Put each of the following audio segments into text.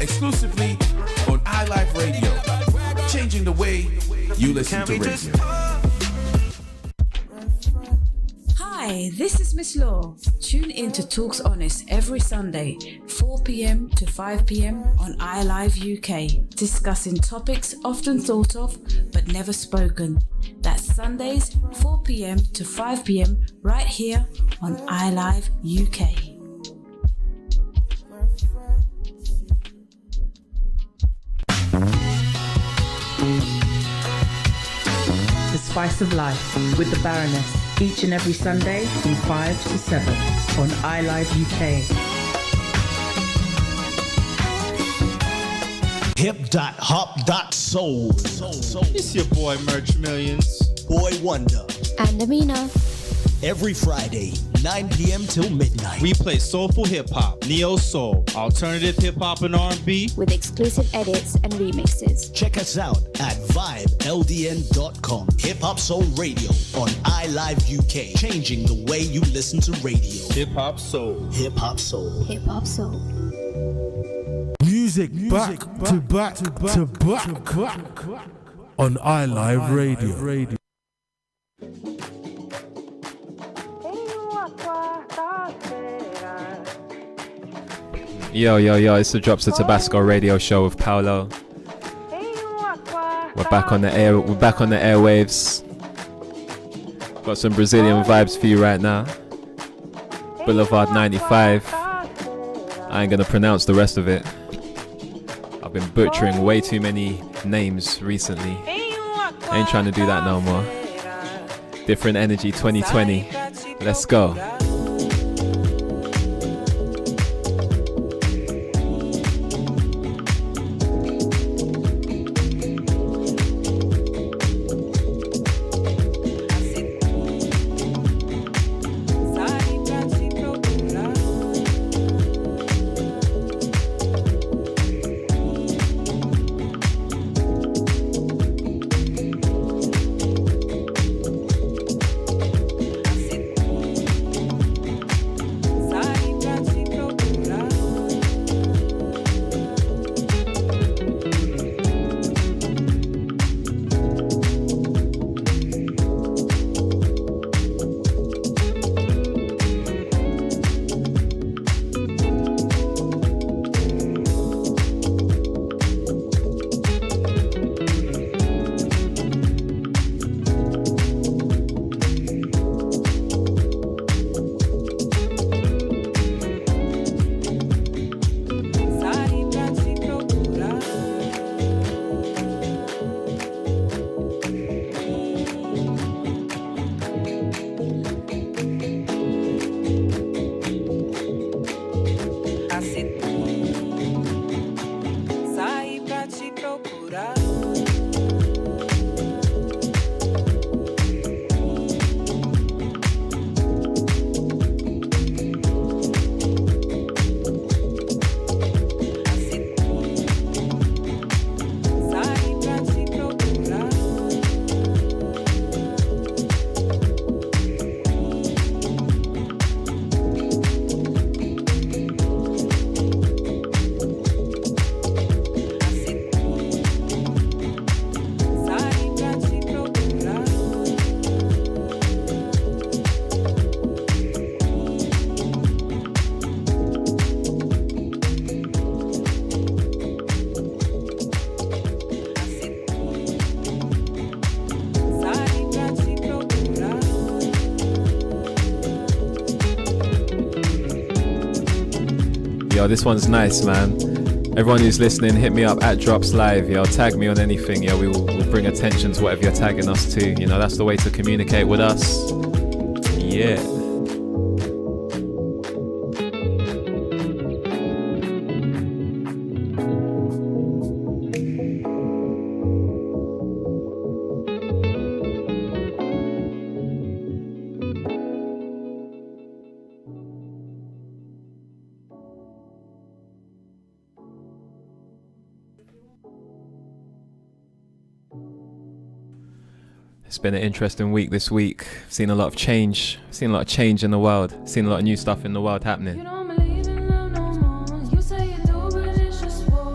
exclusively on iLife Radio, changing the way you listen to radio. Hi, this is Miss Law. Tune in to Talks Honest every Sunday, 4 p.m. to 5 p.m. on iLive UK, discussing topics often thought of but never spoken. That's Sundays, 4 p.m. to 5 p.m. right here on iLive UK. The Spice of Life with the Baroness, each and every Sunday from 5 to 7 on iLive UK. Hip.hop.soul. It's your boy Merch Millions, Boy Wonder. And Amina. Every Friday, 9 p.m. till midnight. we play soulful hip-hop, neo-soul, alternative hip-hop and R&B. With exclusive edits and remixes. Check us out at vibeldn.com. Hip Hop Soul Radio on iLive UK. Changing the way you listen to radio. Hip-hop soul. Hip Hop Soul. Hip Hop Soul. Music back to back on iLive Radio. Yo, it's the Drops of Tabasco radio show with PAOLO. We're back on the airwaves. Got some Brazilian vibes for you right now. Boulevard 95. I ain't gonna pronounce the rest of it. I've been butchering way too many names recently. I ain't trying to do that no more. Different Energy 2020. Let's go. Yo, this one's nice, man. Everyone who's listening, hit me up at Drops Live. Yo, tag me on anything. Yo, we'll bring attention to whatever you're tagging us to. You know, that's the way to communicate with us. Yeah. It's been an interesting week this week. Seen a lot of change. Seen a lot of change in the world. Seen a lot of new stuff in the world happening. You don't believe in love no more. You say you do, but it's just war.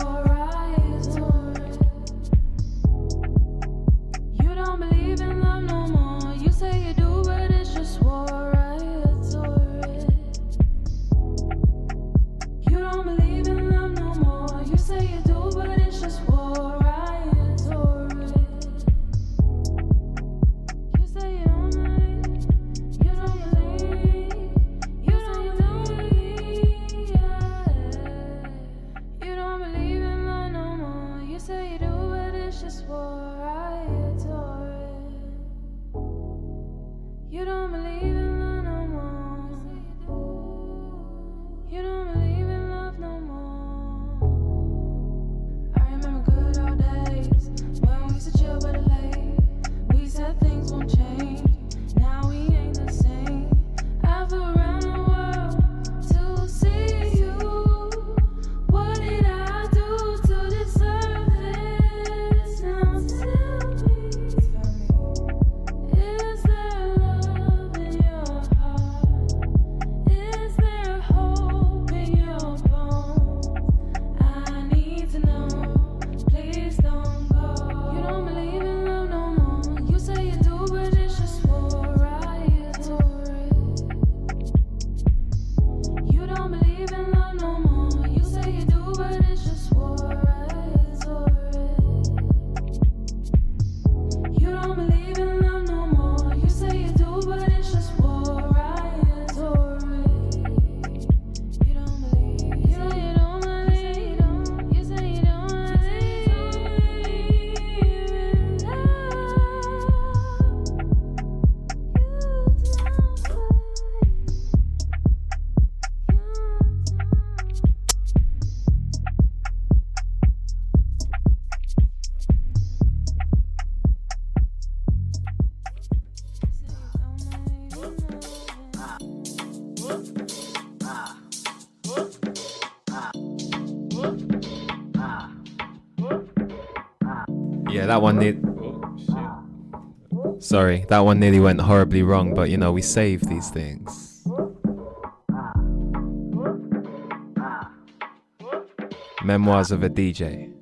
just swore I adore it. You don't believe in love no more. You don't believe in love no more. I remember good old days when we used to chill by the lake. We said things won't change. Now we ain't the same. I flew around the world to see you. What did I do to deserve this? Now tell me, is there love in your heart? Is there hope in your bones? I need to know, please don't go. You don't believe in love no more. You say you do, but it's just war. I adore it. You don't believe in love no more. You say you do, but it's just war. I adore it. You don't believe in love no more. You say you do, but it's just war. I adore it. You don't believe. You say you don't believe. You say you don't believe in Yeah, that one Sorry, that one nearly went horribly wrong, but you know, we save these things. Memoirs of a DJ.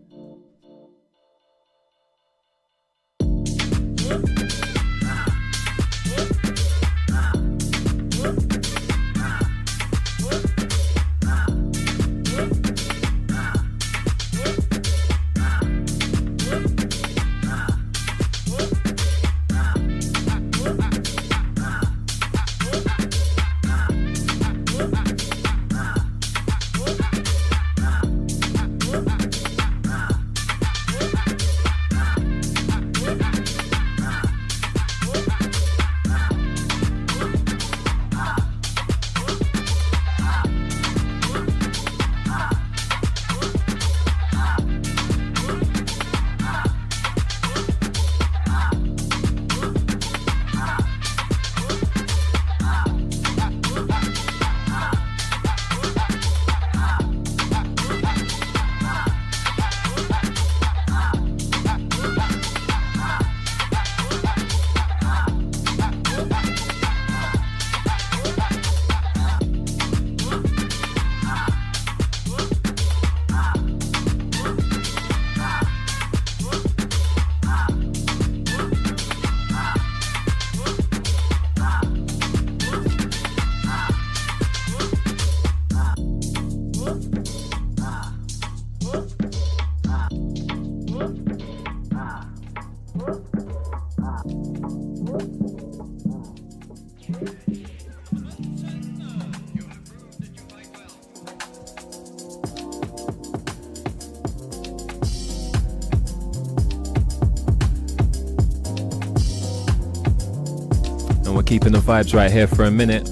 And we're keeping the vibes right here for a minute.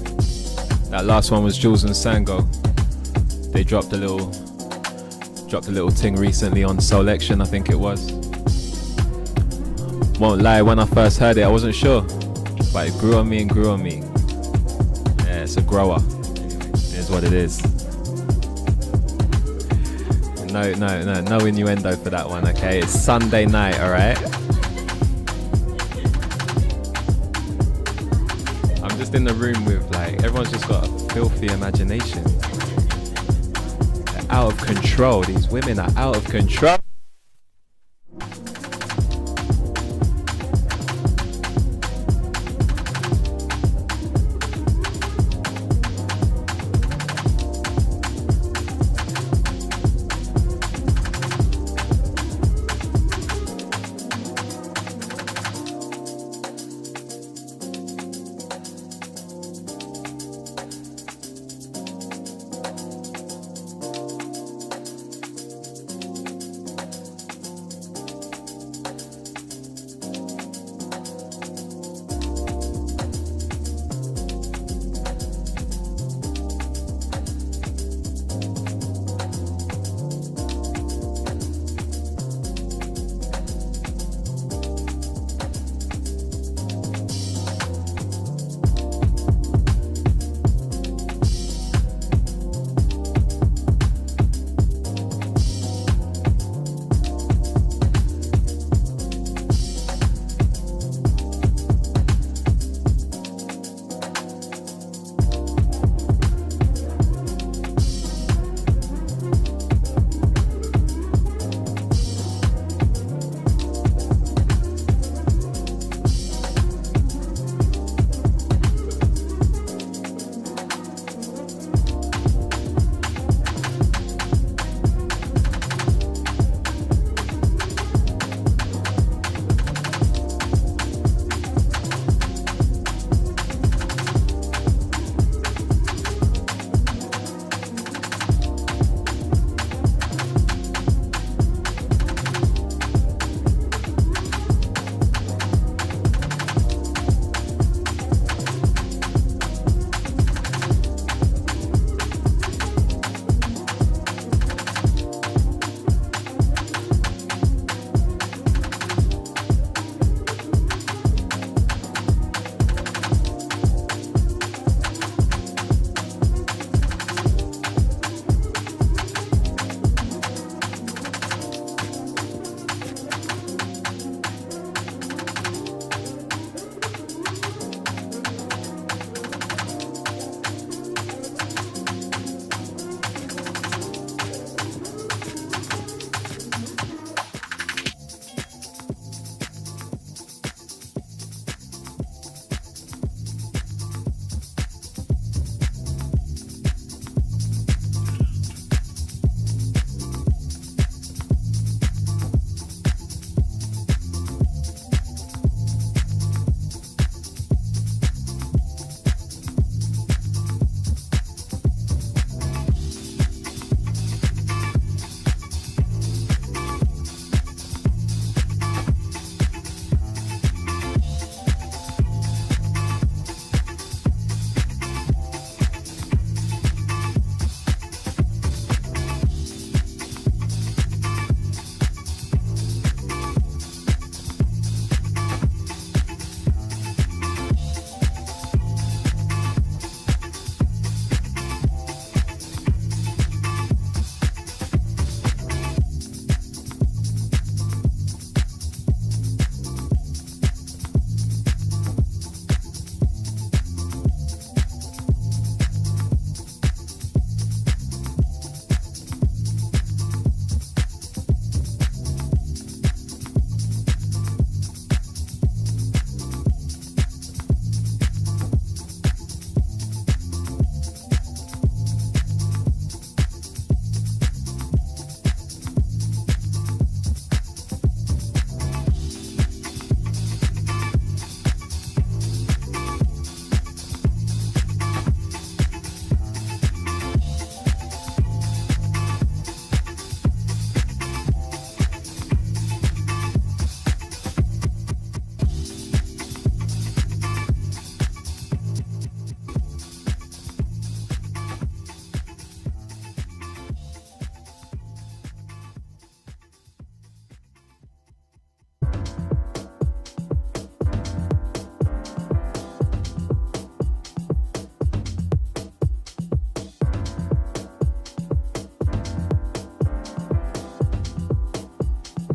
That last one was Jules and Sango. They dropped a little ting recently on Selection, I think it was. Won't lie, when I first heard it, I wasn't sure, but it grew on me and grew on me. Yeah, it's a grower. It is what it is. No innuendo for that one, okay? It's Sunday night, alright? I'm just in the room with, like, everyone's just got a filthy imagination. They're out of control. These women are out of control.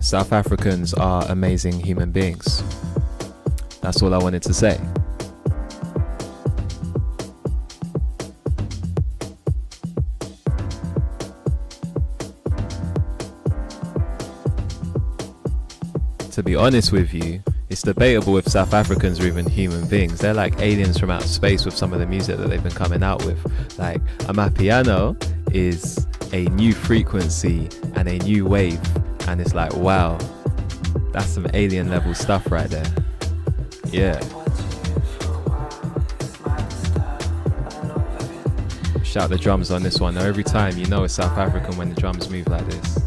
South Africans are amazing human beings. That's all I wanted to say. To be honest with you, it's debatable if South Africans are even human beings. They're like aliens from outer space with some of the music that they've been coming out with. Like, Amapiano is a new frequency and a new wave, and it's like, wow, that's some alien level stuff right there. Yeah. Shout the drums on this one. Now, every time you know it's South African when the drums move like this.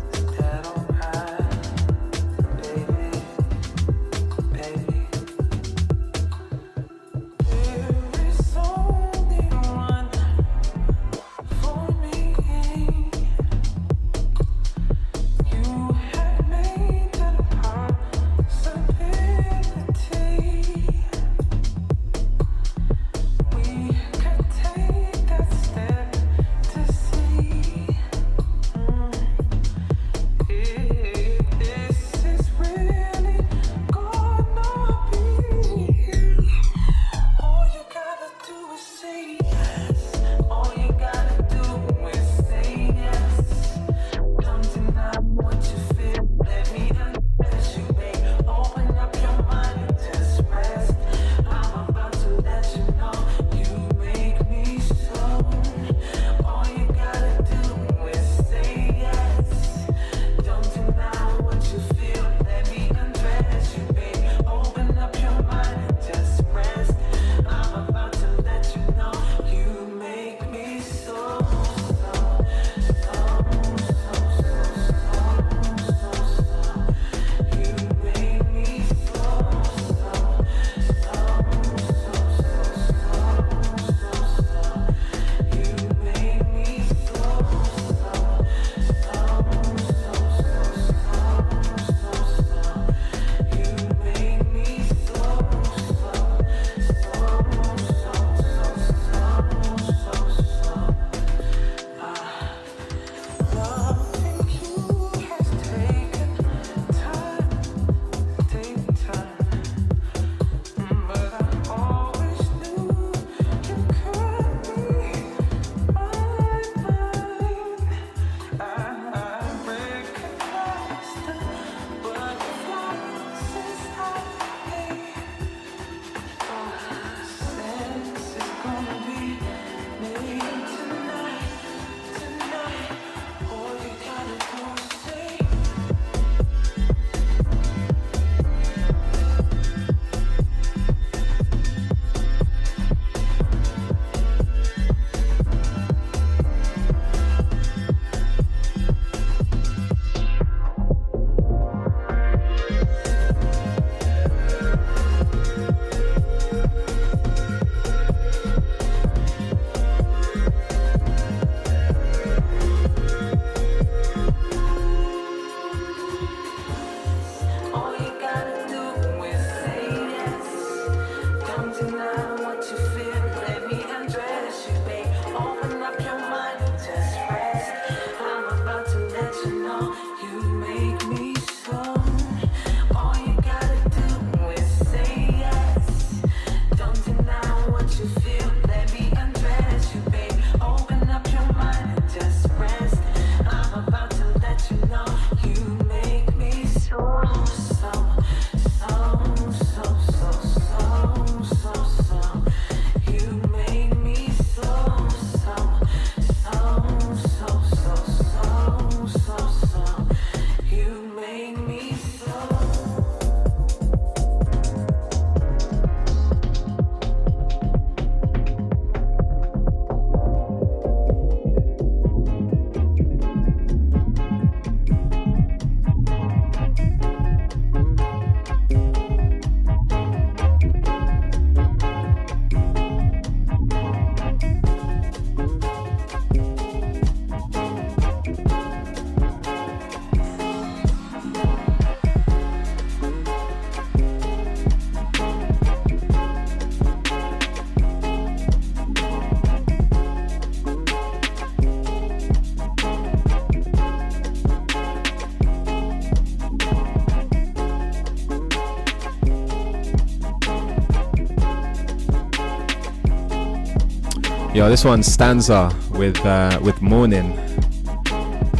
Yo, this one's Stanza with Morning.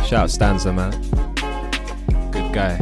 Shout out Stanza, man. Good guy.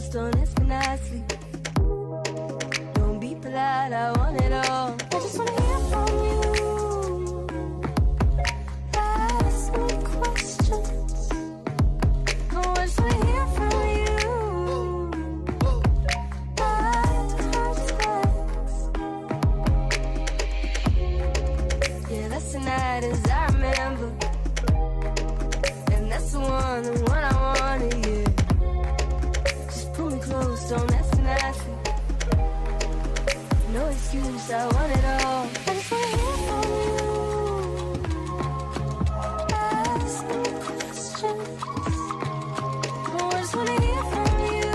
close, don't ask me nicely. Don't be polite, I want it all. I just wanna hear from you. Ask me questions. Oh, I just wanna hear from you. Yeah, that's the night as I remember. And that's the one I wanted, yeah. Just pull me close, don't ask me nicely. No excuse, I want it all. I just wanna hear from you. Ask me questions. Oh, I just wanna hear from you.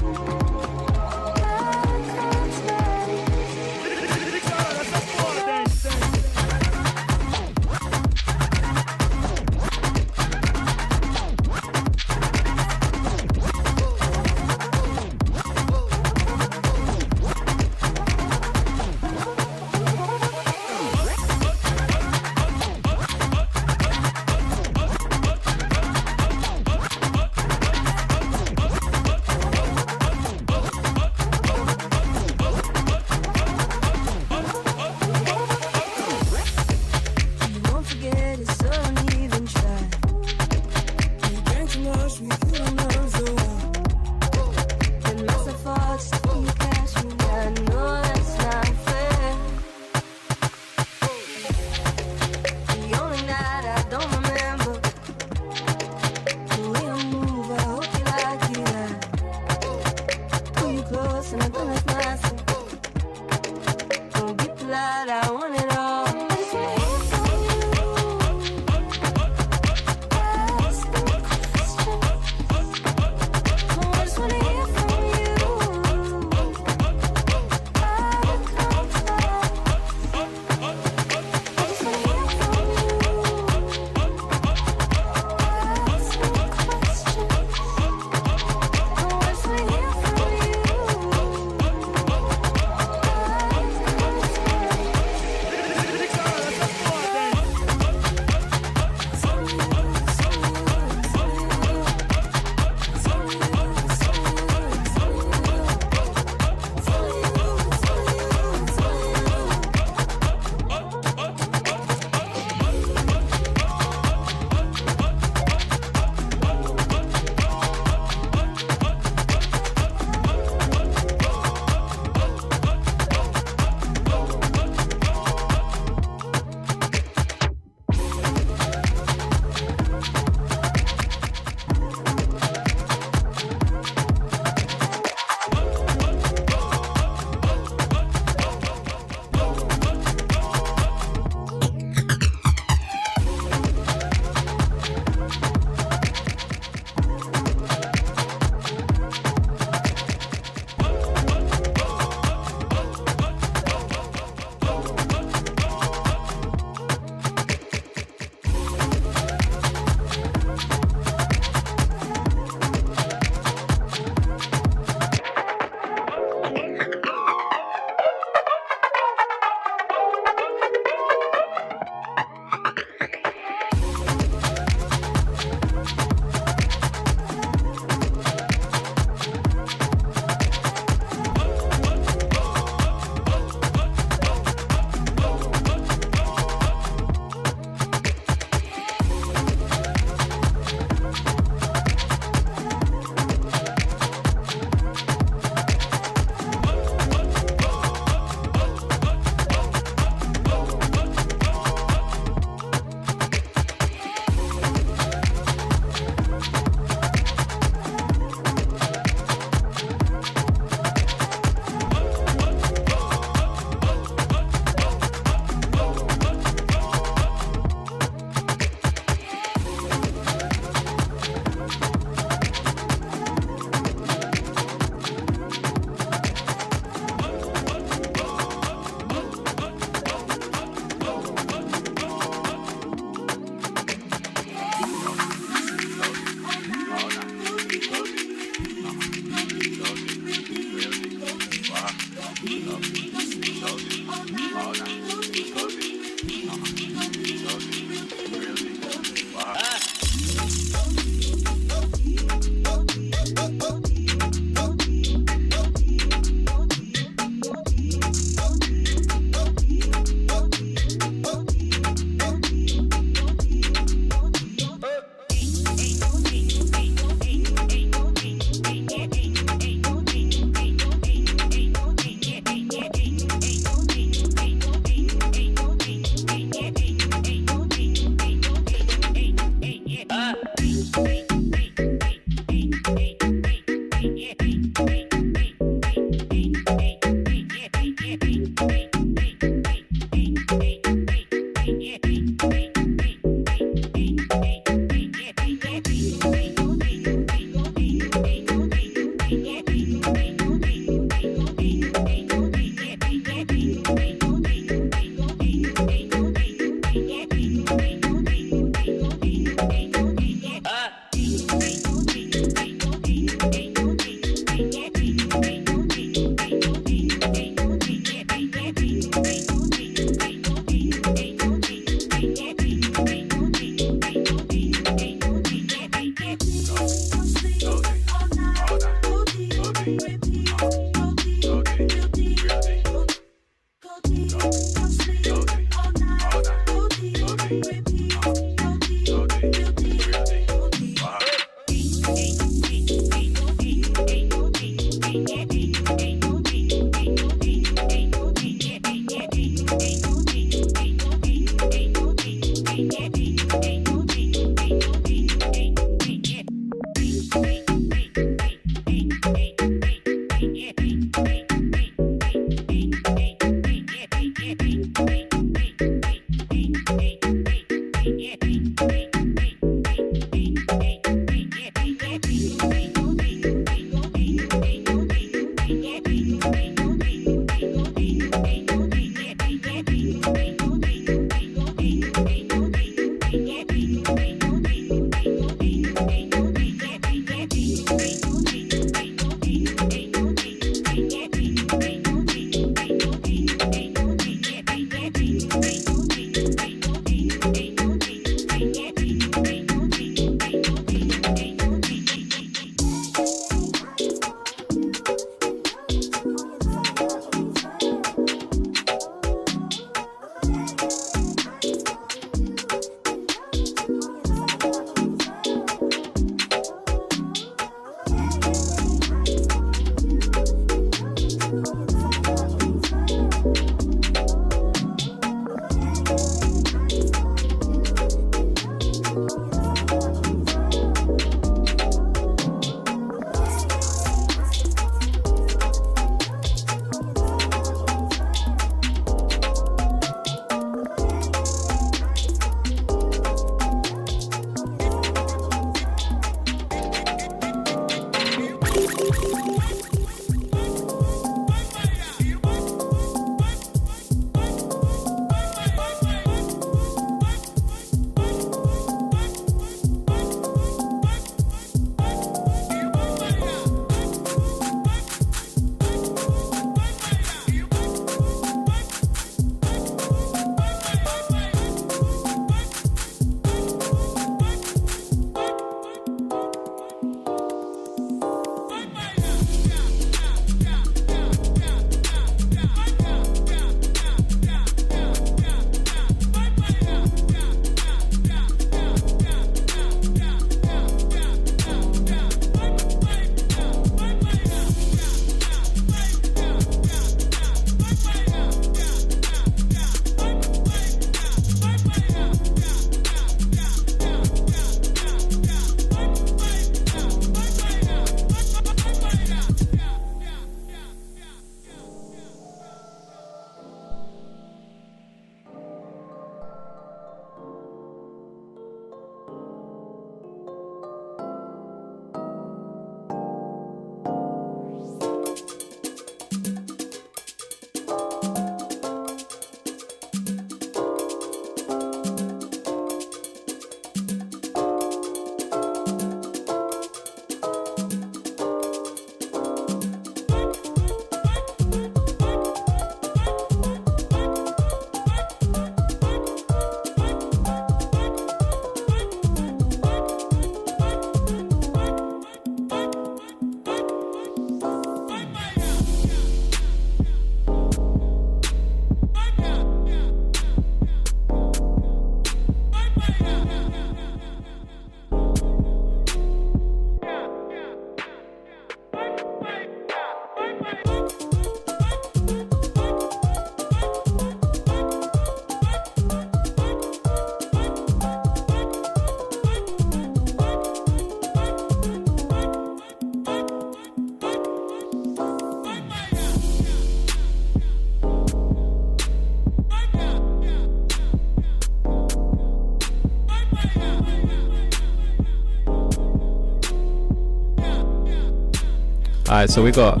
Alright, so we got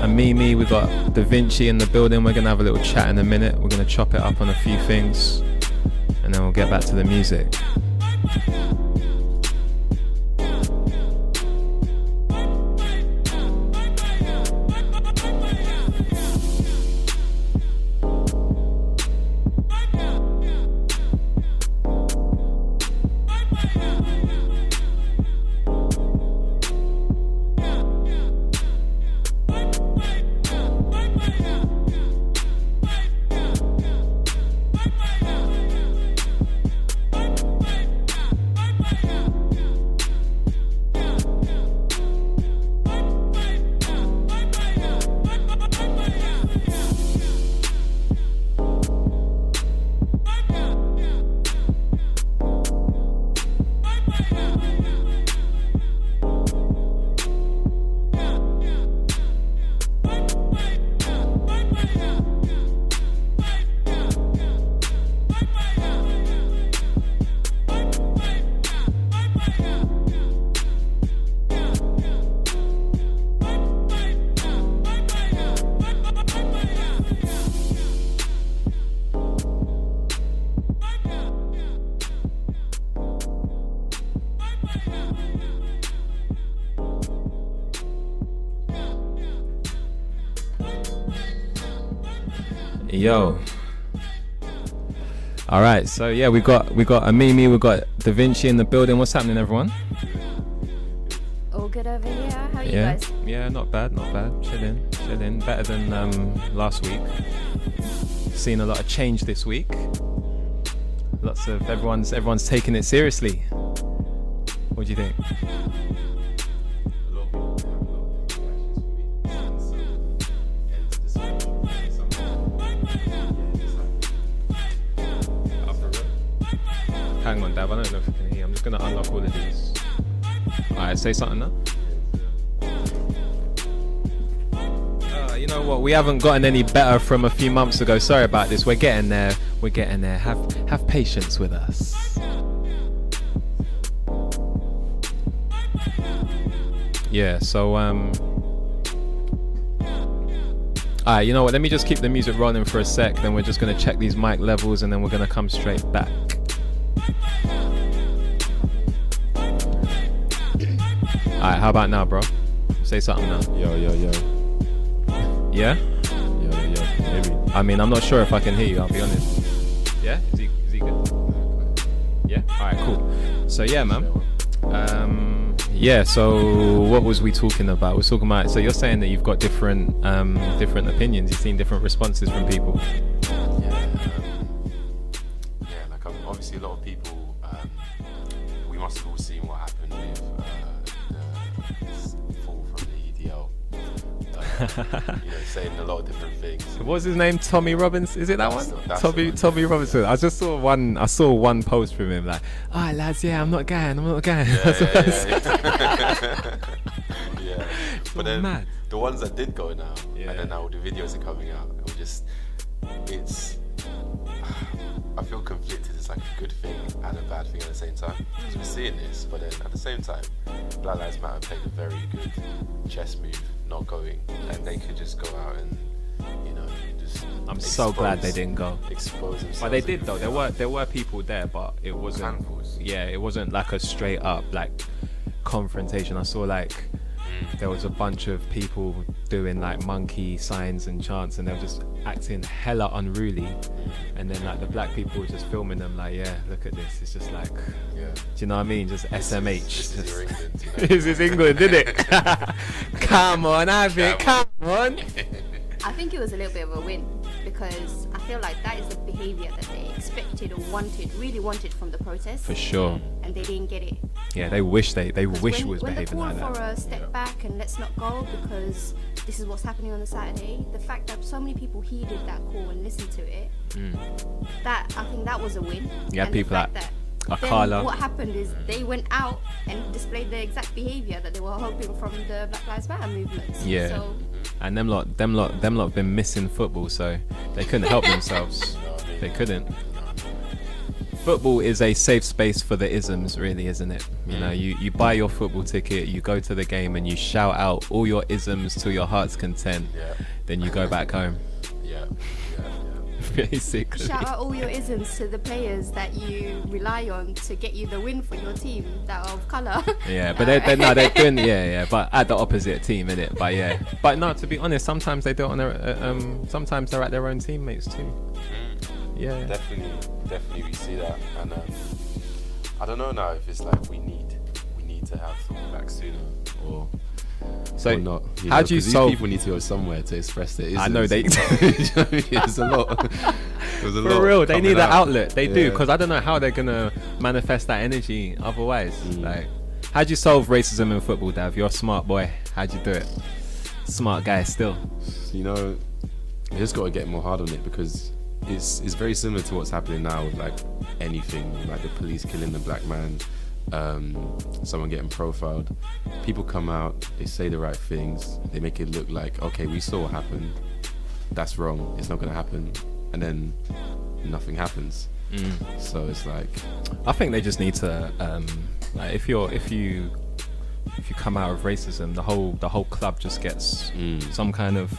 a Mimi, we got Da Vinci in the building. We're gonna have a little chat in a minute. We're gonna chop it up on a few things, and then we'll get back to the music. Yo. All right, so yeah, we got a Mimi, we got Da Vinci in the building. What's happening, everyone? All good over here. How are you Yeah, guys? yeah, not bad. Chilling. Better than last week. Seen a lot of change this week. Lots of everyone's taking it seriously. What do you think? Hang on, Dab, I don't know if you can hear. I'm just gonna unlock all of these. Alright, say something now. You know what? We haven't gotten any better from a few months ago. Sorry about this. We're getting there. Have patience with us. Yeah. So alright, you know what? Let me just keep the music rolling for a sec. Then we're just gonna check these mic levels, and then we're gonna come straight back. Alright, how about now, bro? Say something now. Yo. Yeah? Yo, maybe. I mean, I'm not sure if I can hear you, I'll be honest. Yeah? Is he good? Yeah? Alright, cool. So yeah, man. Yeah, so what was we talking about? We're talking about, so you're saying that you've got different opinions, you've seen different responses from people. Yeah, like obviously a lot of people, we must have all seen what happened with the fall from the EDL. Saying a lot of different things. What's his name? Tommy Robbins? Is it that one? That's Tommy Robinson. I just saw one post from him like, alright lads, yeah, I'm not going. Yeah. But then mad. The ones that did go now, and then now the videos are coming out, I feel conflicted. It's like a good thing and a bad thing at the same time. Because we're seeing this, but then at the same time, Black Lives Matter played a very good chess move, not going, and they could just go out and, just. I'm so glad they didn't go. Expose themselves. But they did though. There were people there, but it wasn't. Handfuls. Yeah, it wasn't like a straight up like confrontation. I saw like there was a bunch of people doing like monkey signs and chants, and they were just acting hella unruly. And then like the black people were just filming them like, yeah, look at this. It's just like, do you know what I mean? Just SMH. This is your England. This is England, did it? Come on, come on. I think it was a little bit of a win, because I feel like that is the behaviour that they expected or really wanted from the protest. For sure. And they didn't get it. Yeah, they wish was behaving like that. When the call that. for a step back and let's not go because this is what's happening on the Saturday, the fact that so many people heeded that call and listened to it, I think that was a win. Yeah, and people the fact like that Akala. then what happened is they went out and displayed the exact behaviour that they were hoping from the Black Lives Matter movement. Yeah. So, and them lot been missing football, so they couldn't help themselves. They couldn't. football is a safe space for the isms, really, isn't it? You know, you buy your football ticket, you go to the game, and you shout out all your isms to your heart's content. Yeah. Then you go back home. Yeah. Basically. Shout out all your isms to the players that you rely on to get you the win for your team that are of colour. Yeah, but they're doing but at the opposite team, innit? But no, to be honest, sometimes they do it on their sometimes they're at their own teammates too. Yeah, definitely we see that, and I don't know now if it's like we need to have football back sooner or not. How do you solve? These people need to go somewhere to express their isms. I know they. There's a lot. For real, they need an outlet. They do, because I don't know how they're gonna manifest that energy otherwise. Like, how do you solve racism in football, Dav? You're a smart boy. How'd you do it? Smart guy still. You know, you just got to get more hard on it, because it's very similar to what's happening now with like anything, like the police killing the black man. Someone getting profiled. People come out, they say the right things, they make it look like, okay, we saw what happened, that's wrong, it's not gonna happen, and then nothing happens. So it's like, I think they just need to like if you come out of racism, the whole club just gets some kind of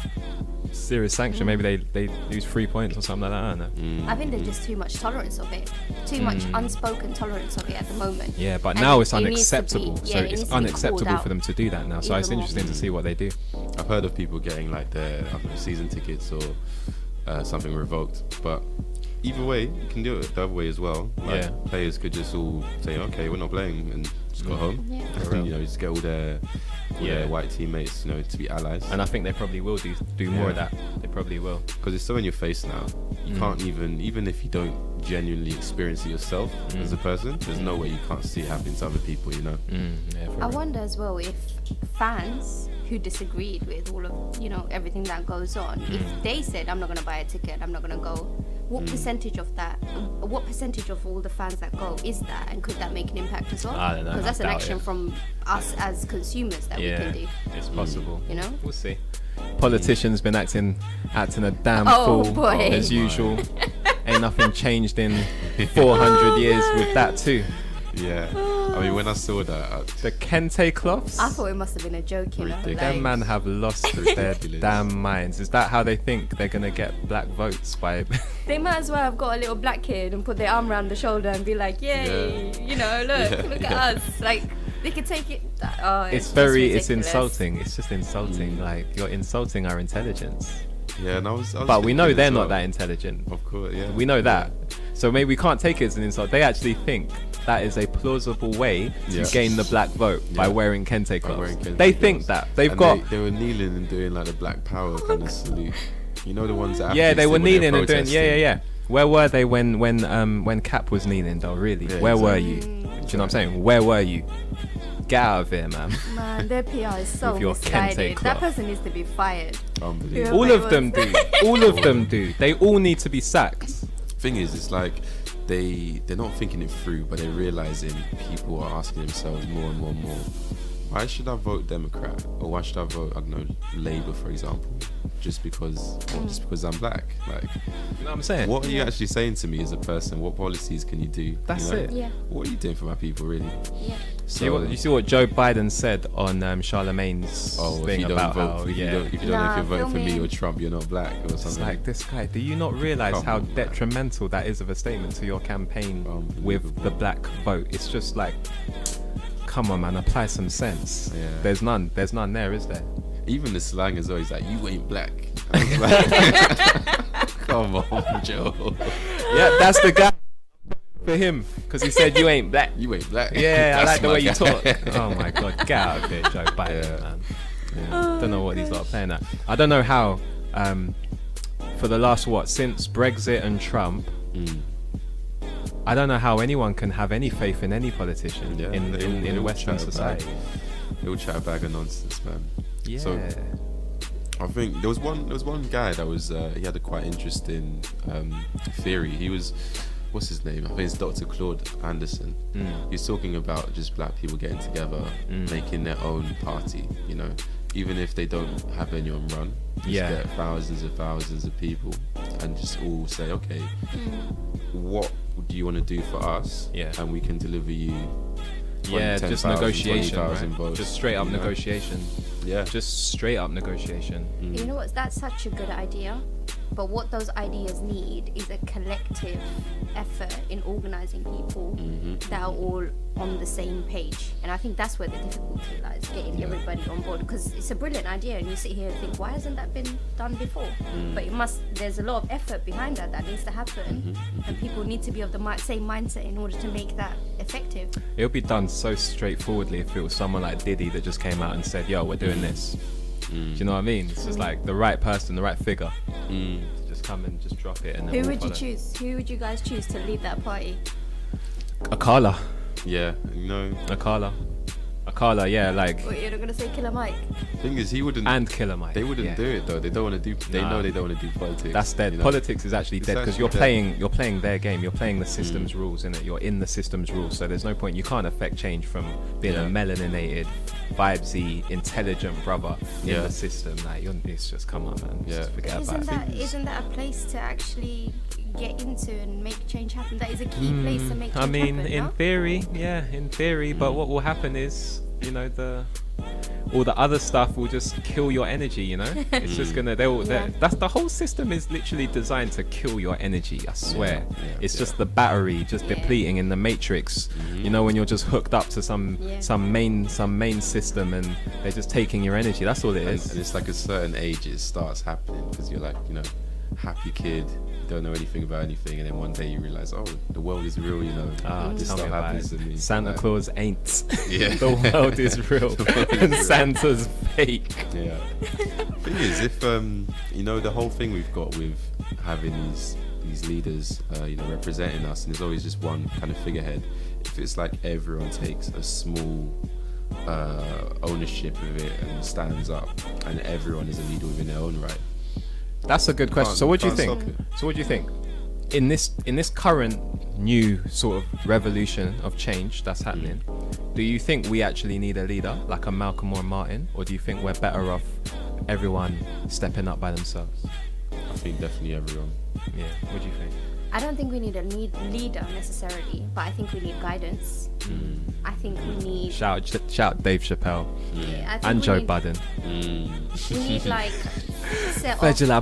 serious sanction. Maybe they lose 3 points or something like that. I don't know. I think there's just too much tolerance of it, too much unspoken tolerance of it at the moment. Yeah, but And now it's it needs to unacceptable. be- So it needs it's to be unacceptable called for them to do that now. So it's even more. interesting to see what they do. I've heard of people getting like their season tickets or something revoked, but either way, you can do it the other way as well. Like, players could just all say, okay, we're not playing, and just go home. Yeah. And, you know, just get all their white teammates, you know, to be allies. And I think they probably will do more of that. They probably will, because it's so in your face now. You can't even if you don't genuinely experience it yourself as a person, there's no way you can't see it happening to other people, you know. I wonder as well if fans who disagreed with all of, you know, everything that goes on, if they said, I'm not going to buy a ticket, I'm not going to go, what percentage of that, what percentage of all the fans that go is that, and could that make an impact as well? I don't know. Because that's an I doubt action it. from us as consumers that we can do. It's possible. You know? We'll see. Politicians been acting a damn Oh, fool boy. as usual. Ain't nothing changed in 400 years with that too. Yeah. I mean, when I saw that, The kente cloths. I thought it must have been a joke, you know? Them man have lost their damn minds. Is that how they think they're gonna get black votes by? They might as well have got a little black kid and put their arm around the shoulder and be like, yay, you know, look at us. Like, they could take it. Oh, It's just it's ridiculous. insulting. It's just insulting. Like, you're insulting our intelligence. yeah, and I was But we know thinking they're as not well. that intelligent. Of course, yeah. We know that. So maybe we can't take it as an insult. They actually think that is a plausible way to gain the black vote by wearing kente cloths. They think that. They've got... They were kneeling and doing like the Black Power kind of salute. You know, the ones that... Yeah, they were when they're kneeling and doing... protesting. Yeah. Where were they when Cap was kneeling though, really? Yeah, Where were exactly. you? Do you know what I'm saying? Where were you? Get out of here, man. Man, their PR is so With your kente misguided. cloth. That person needs to be fired. Unbelievable. All of them do. All of them do. They all need to be sacked. Thing is, it's like they're not thinking it through, but they're realizing people are asking themselves more and more and more, why should I vote Democrat, or why should I vote, I don't know, Labour, for example, just because I'm black? Like, You know what I'm saying? what are you actually saying to me as a person? What policies can you do? That's you know? it. Yeah. What are you doing for my people, really? Yeah. You see what Joe Biden said on Charlemagne's If thing you don't about vote, how, if you yeah. don't know if you're voting for me filming. or Trump, you're not black or It's something. like, this guy, do you not realise Come how on, man. detrimental that is of a statement to your campaign with the black vote? It's just like, come on, man, apply some sense. Yeah. There's none there, is there? Even the slang as well, he's like, you ain't black. I was like, come on, Joe. Yeah, that's the guy. For him, because he said you ain't black. You ain't black. Yeah, I That's like the my way you guy. talk. Oh my god, get out of here, Joe Biden, man. Don't know what these lot are playing at. I don't know how. For the last since Brexit and Trump, I don't know how anyone can have any faith in any politician in Western society. They all chat a bag of nonsense, man. Yeah. So I think there was one guy that was he had a quite interesting theory. He was, what's his name? I think it's Dr. Claude Anderson. He's talking about just black people getting together, making their own party, you know, even if they don't have anyone run, just get thousands of people and just all say, okay, what do you want to do for us? Yeah. And we can deliver you. 20, Yeah, 10,000, just negotiation, 20,000 right? votes, Just straight up you know? negotiation. Yeah. Just straight up negotiation. You know what? That's such a good idea. But what those ideas need is a collective effort in organizing people that are all on the same page. And I think that's where the difficulty lies, getting everybody on board. Because it's a brilliant idea, and you sit here and think, why hasn't that been done before? But there's a lot of effort behind that needs to happen. And people need to be of the same mindset in order to make that effective. It would be done so straightforwardly if it was someone like Diddy that just came out and said, yo, we're doing this. Do you know what I mean? It's just like the right person, the right figure. Just come and just drop it. And then Who we'll would you follow. choose? Who would you guys choose to lead that party? Akala. Yeah, you know. Akala, yeah, like. Wait, you're not gonna say Killer Mike? Thing is, he wouldn't. And Killer Mike. They wouldn't do it though. They don't want to do. They know they don't want to do politics. That's dead. you know? Politics is actually It's dead because actually you're playing their game. You're playing the system's rules, innit? You're in the system's rules. So there's no point. You can't affect change from being a melaninated, vibesy, intelligent brother in the system. Like it's just come on, man. Just forget about it. Isn't that a place to actually get into and make change happen? That is a key place to make change happen. I mean, in no? theory, but what will happen is, you know, all the other stuff will just kill your energy, you know. It's just gonna that's the whole system is literally designed to kill your energy, I swear. It's just the battery just depleting in the matrix, you know, when you're just hooked up to some main system and they're just taking your energy. That's all it is. And it's like a certain age it starts happening because you're like, you know, happy kid, don't know anything about anything, and then one day you realize, oh, the world is real, you know. This Tell stuff me about happens it. to me. Santa Claus ain't. Yeah. The world is real. And Santa's fake. Yeah. Thing is, if you know, the whole thing we've got with having these leaders, you know, representing us, and there's always just one kind of figurehead. If it's like everyone takes a small ownership of it and stands up, and everyone is a leader within their own right. That's a good question. So what do you think? In this current new sort of revolution of change that's happening, do you think we actually need a leader like a Malcolm or a Martin, or do you think we're better off everyone stepping up by themselves? I think definitely everyone. Yeah. What do you think? I don't think we need a leader necessarily, but I think we need guidance. I think we need shout Dave Chappelle I think and we Joe need- Budden. We need like set off. Virgil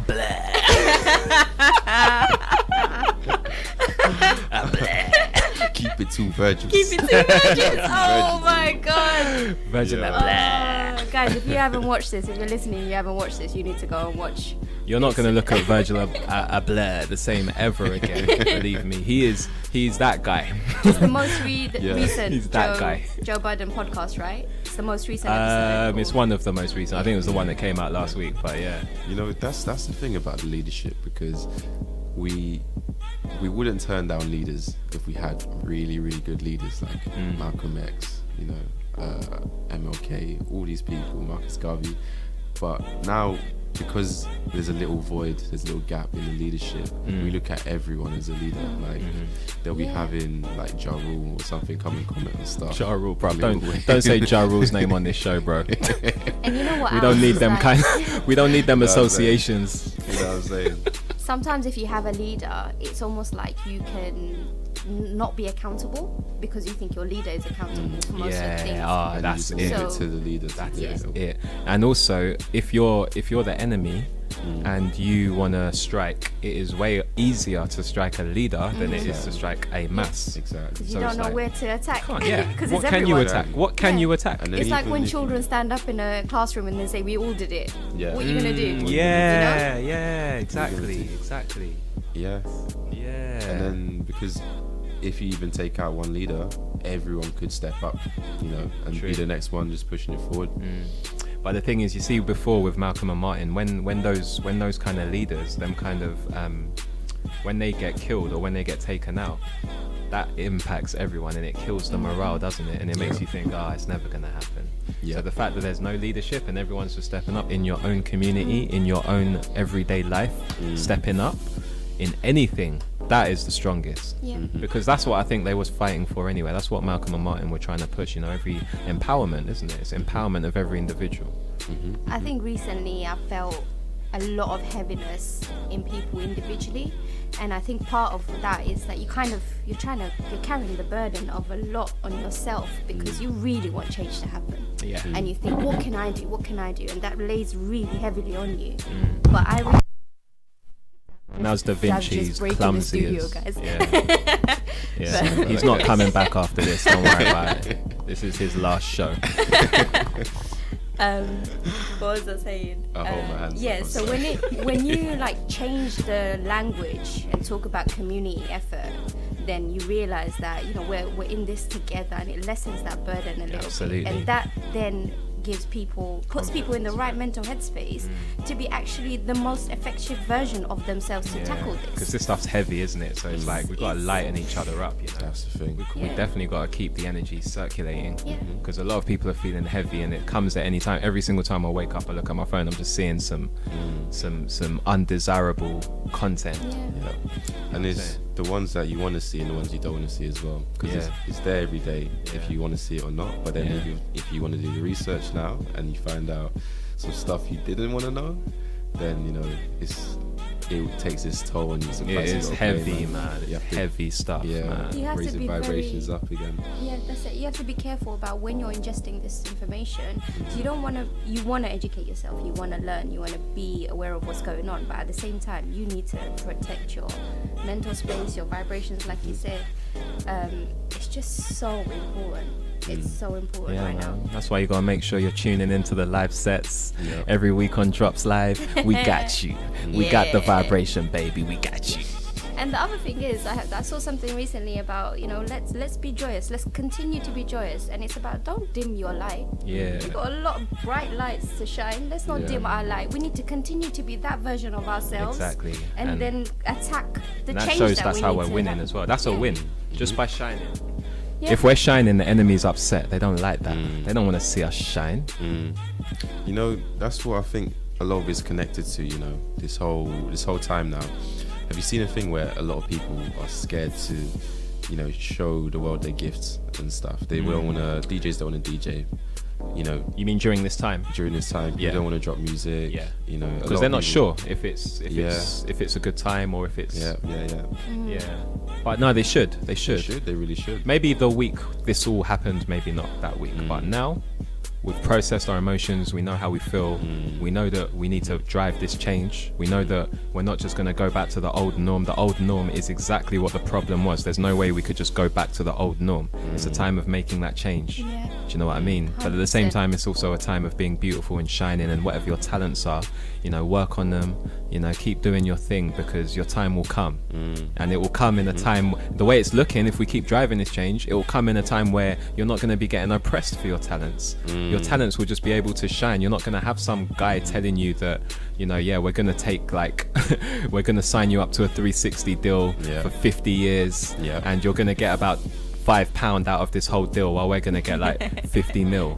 Keep it two virgins. Keep it two virgins. Oh my god. Virgil Guys, if you haven't watched this, if you're listening, you haven't watched this, you need to go and watch. You're not going to look at Virgil Abloh the same ever again. Believe me, he's that guy. It's the most recent He's that guy. Joe Budden podcast, right? It's the most recent episode. It's one of the most recent. I think it was the one that came out last week. But yeah, you know, that's the thing about the leadership, because we wouldn't turn down leaders if we had really, really good leaders like Malcolm X, you know, MLK, all these people, Marcus Garvey. But now, because there's a little void, there's a little gap in the leadership, we look at everyone as a leader. Like they'll be having like Ja Rule or something come and comment on stuff. Ja Rule, bro. Don't say Ja Rule's name on this show, bro. And you know what? We don't need them we don't need them associations. You know what I'm saying? Sometimes if you have a leader, it's almost like you can not be accountable because you think your leader is accountable for most of the things. Yeah, that's it. So, to the leader. That's it. And also, if you're the enemy and you want to strike, it is way easier to strike a leader than it is to strike a mass. Exactly. Because you don't know where to attack. Because What can you attack? What can you attack? It's like when children stand up in a classroom and they say, "We all did it." Yeah. What are you gonna do? Yeah, You know? yeah, exactly. Yeah. And then because if you even take out one leader, everyone could step up, you know, and be the next one just pushing it forward. But the thing is, you see, before with Malcolm and Martin, when those kind of leaders, them kind of when they get killed or when they get taken out, that impacts everyone and it kills the morale, doesn't it? And it makes you think, it's never gonna happen. So the fact that there's no leadership and everyone's just stepping up in your own community, in your own everyday life, stepping up in anything, that is the strongest. Because that's what I think they was fighting for anyway. That's what Malcolm and Martin were trying to push, you know, every empowerment, isn't it? It's empowerment of every individual. I think recently I felt a lot of heaviness in people individually. And I think part of that is that you're carrying the burden of a lot on yourself because you really want change to happen. Yeah. And you think, what can I do? And that lays really heavily on you. But I really Now's Da Vinci's clumsy as. guys. Yeah. He's not coming back after this. Don't worry about it. This is his last show. What was I saying? I hold my hands yeah, up, so when you like change the language and talk about community effort, then you realize that we're in this together, and it lessens that burden a little Absolutely. bit, and that then puts people in the right mental headspace to be actually the most effective version of themselves to tackle this. Because this stuff's heavy, isn't it? So it's like we've got to lighten each other up. That's the thing. We definitely got to keep the energy circulating. Yeah. Because a lot of people are feeling heavy, and it comes at any time. Every single time I wake up, I look at my phone. I'm just seeing some undesirable content. Yeah. And it's the ones that you want to see and the ones you don't want to see as well. Because it's there every day if you want to see it or not. But then if you want to do the research now and you find out some stuff you didn't want to know, then it takes its toll on you. It is heavy, man. It's heavy stuff, man. You have to Raising be vibrations up again. Yeah, that's it. You have to be careful about when you're ingesting this information. You want to educate yourself. You want to learn. You want to be aware of what's going on. But at the same time, you need to protect your mental space, your vibrations, like you said. It's just so important. It's so important right now. That's why you gotta make sure you're tuning into the live sets every week on Drops Live. We got you. We got the vibration, baby. We got you. And the other thing is, I saw something recently about let's be joyous. Let's continue to be joyous, and it's about don't dim your light. Yeah. We've got a lot of bright lights to shine. Let's not dim our light. We need to continue to be that version of ourselves. Exactly. And then attack the and change that shows that that's we how need we're to winning have. as well. That's a win just by shining. Yeah. If we're shining, the enemy's upset. They don't like that. They don't want to see us shine. That's what I think a lot of it's connected to. This whole time now. Have you seen a thing where a lot of people are scared to, show the world their gifts and stuff? They don't want to. DJs don't want to DJ. You mean during this time? During this time, people don't want to drop music. Yeah. Because they're not sure if it's a good time or if it's. Yeah. But no, they should. They really should. Maybe the week this all happened, maybe not that week. But now, we've processed our emotions. We know how we feel. We know that we need to drive this change. We know that we're not just going to go back to the old norm. The old norm is exactly what the problem was. There's no way we could just go back to the old norm. It's a time of making that change. Yeah. Do you know what I mean? 100%. But at the same time, it's also a time of being beautiful and shining, and whatever your talents are, work on them. Keep doing your thing, because your time will come. And it will come in a time, the way it's looking, if we keep driving this change, it will come in a time where you're not going to be getting oppressed for your talents. Your talents will just be able to shine. You're not going to have some guy telling you that, we're going to take we're going to sign you up to a 360 deal for 50 years and you're going to get about £5 out of this whole deal while we're going to get 50 mil.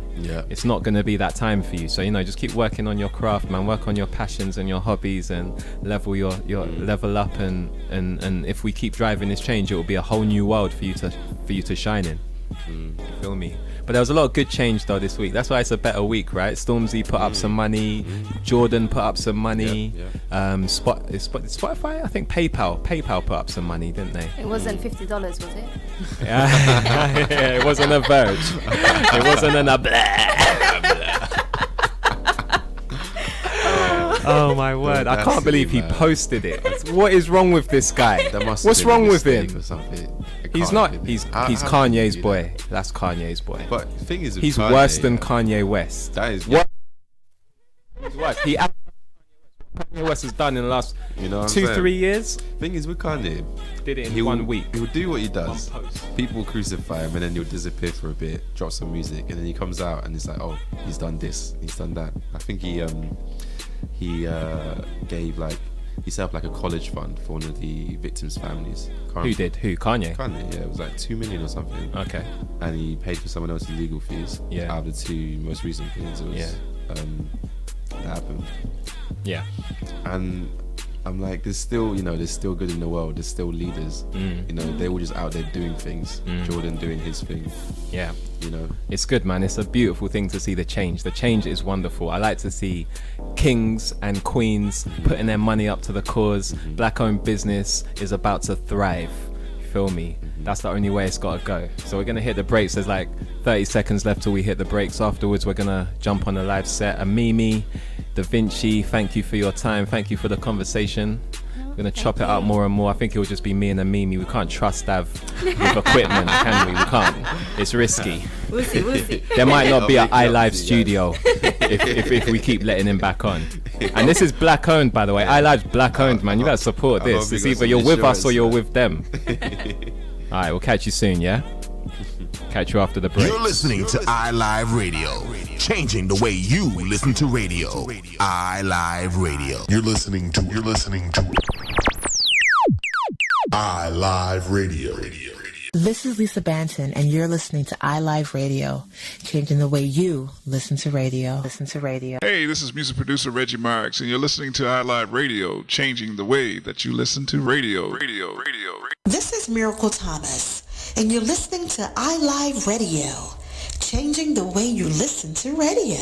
It's not going to be that time for you. So, just keep working on your craft, man. Work on your passions and your hobbies and level your level up. And if we keep driving this change, it will be a whole new world for you to shine in. You feel me? But there was a lot of good change though this week. That's why it's a better week, right? Stormzy put up some money. Jordan put up some money. Spotify, I think PayPal put up some money, didn't they? It wasn't $50, was it? Yeah, it wasn't a verge. It wasn't an Oh my word! I can't believe he posted it. What is wrong with this guy? What's wrong with him? He's not. He's Kanye's boy. That's Kanye's boy. But the thing is, he's Kanye, worse than Kanye West. That is what. He's worse. Kanye West has done in the last 2-3 years. Thing is with Kanye, did it in 1 week. He'll do what he does. People crucify him, and then he'll disappear for a bit, drop some music, and then he comes out and it's like, oh, he's done this, he's done that. I think he gave he set up a college fund for one of the victims' families. Who did? Who? Kanye? Kanye, yeah. It was $2 million or something. Okay. And he paid for someone else's legal fees. Yeah. Out of the 2 most recent things, it was that happened. Yeah. And I'm like, there's still good in the world. There's still leaders. They're all just out there doing things. Jordan doing his thing. Yeah. It's good, man. It's a beautiful thing to see the change. The change is wonderful. I like to see kings and queens putting their money up to the cause. Black-owned business is about to thrive. You feel me? That's the only way it's got to go. So we're going to hit the breaks. There's like 30 seconds left till we hit the breaks. Afterwards, we're going to jump on the live set. Amimi, Da Vinci, thank you for your time. Thank you for the conversation. We're going to chop it up more and more. I think it will just be me and Amimi. We can't trust Dav with equipment, can we? We can't. It's risky. We'll see. There might not be an iLive studio if we keep letting him back on. And this is black owned, by the way. iLive's black owned, man. You got to support this. It's either you're with us or you're with them. All right, we'll catch you soon, yeah? Catch you after the break. You're listening to iLive Radio, changing the way you listen to radio. iLive Radio. You're listening to iLive Radio. This is Lisa Banton, and you're listening to iLive Radio, changing the way you listen to radio. Hey, this is music producer Reggie Marks, and you're listening to iLive Radio, changing the way that you listen to radio. This is Miracle Thomas, and you're listening to iLive Radio, changing the way you listen to radio.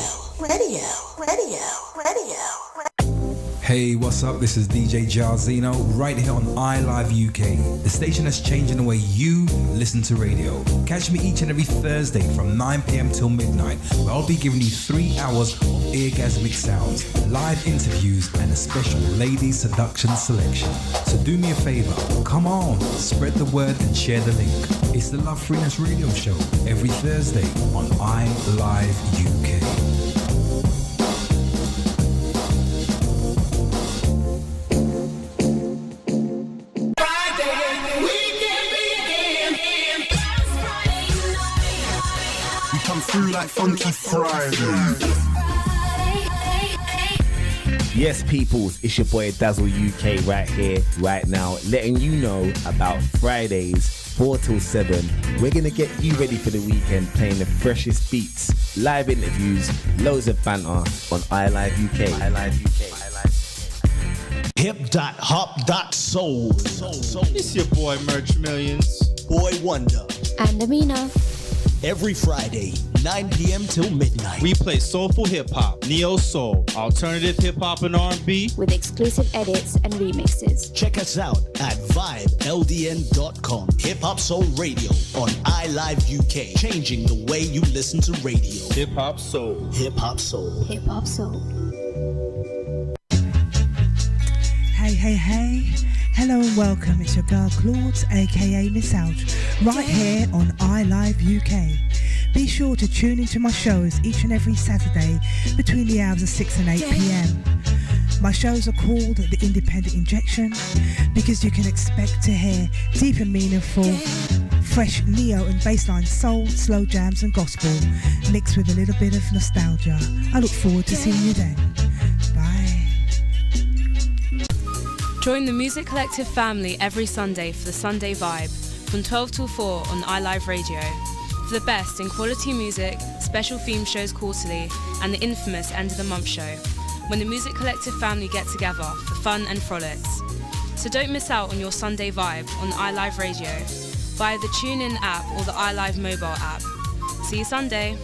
Hey, what's up? This is DJ Jarzino right here on iLive UK, the station that's changing the way you listen to radio. Catch me each and every Thursday from 9 p.m. till midnight, where I'll be giving you 3 hours of orgasmic sounds, live interviews, and a special ladies seduction selection. So do me a favor, come on, spread the word and share the link. It's the Love Freeness Radio Show every Thursday on iLive UK. Through like Funky Friday. Yes, peoples, it's your boy Dazzle UK right here, right now, letting you know about Fridays, 4 till 7. We're going to get you ready for the weekend, playing the freshest beats, live interviews, loads of banter on iLive UK. Hip.hop.soul. It's your boy Merch Millions. Boy Wonder. And Amina. Every Friday, 9 p.m. till midnight. We play soulful hip-hop, neo-soul, alternative hip-hop and R&B. With exclusive edits and remixes. Check us out at vibeldn.com. Hip-hop soul radio on iLive UK. Changing the way you listen to radio. Hip-hop soul. Hip-hop soul. Hip-hop soul. Hey. Hello and welcome. It's your girl Claude, aka Miss Ouch, right here on iLive UK. Be sure to tune into my shows each and every Saturday between the hours of 6 and 8 p.m. My shows are called The Independent Injection because you can expect to hear deep and meaningful, fresh neo and bassline soul, slow jams and gospel mixed with a little bit of nostalgia. I look forward to seeing you then. Bye. Join the Music Collective family every Sunday for the Sunday Vibe from 12 till 4 on iLive Radio. For the best in quality music, special theme shows quarterly, and the infamous End of the Month show, when the Music Collective family get together for fun and frolics. So don't miss out on your Sunday Vibe on iLive Radio via the TuneIn app or the iLive mobile app. See you Sunday.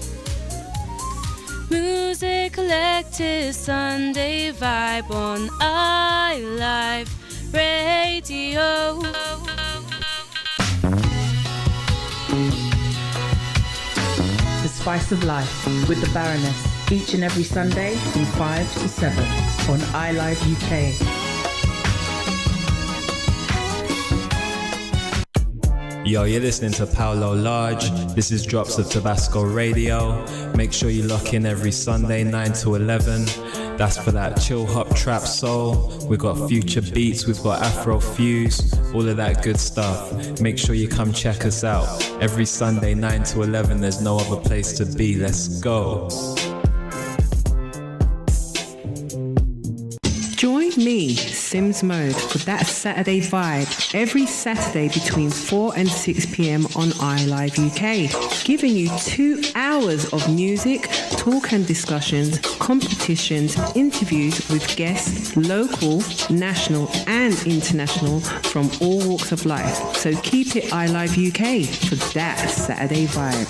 Music Collective Sunday Vibe on iLive Radio. The Spice of Life with the Baroness, each and every Sunday from 5 to 7 on iLive UK. Yo, you're listening to Paolo Large. This is Drops of Tabasco Radio. Make sure you lock in every Sunday, 9 to 11. That's for that chill hop trap soul. We've got future beats, we've got Afro Fuse, all of that good stuff. Make sure you come check us out. Every Sunday, 9 to 11, there's no other place to be. Let's go. Join me, Sims Mode, for that Saturday vibe every Saturday between 4 and 6 p.m. on iLive UK, giving you 2 hours of music, talk and discussions, competitions, interviews with guests, local, national and international from all walks of life. So keep it iLive UK for that Saturday vibe.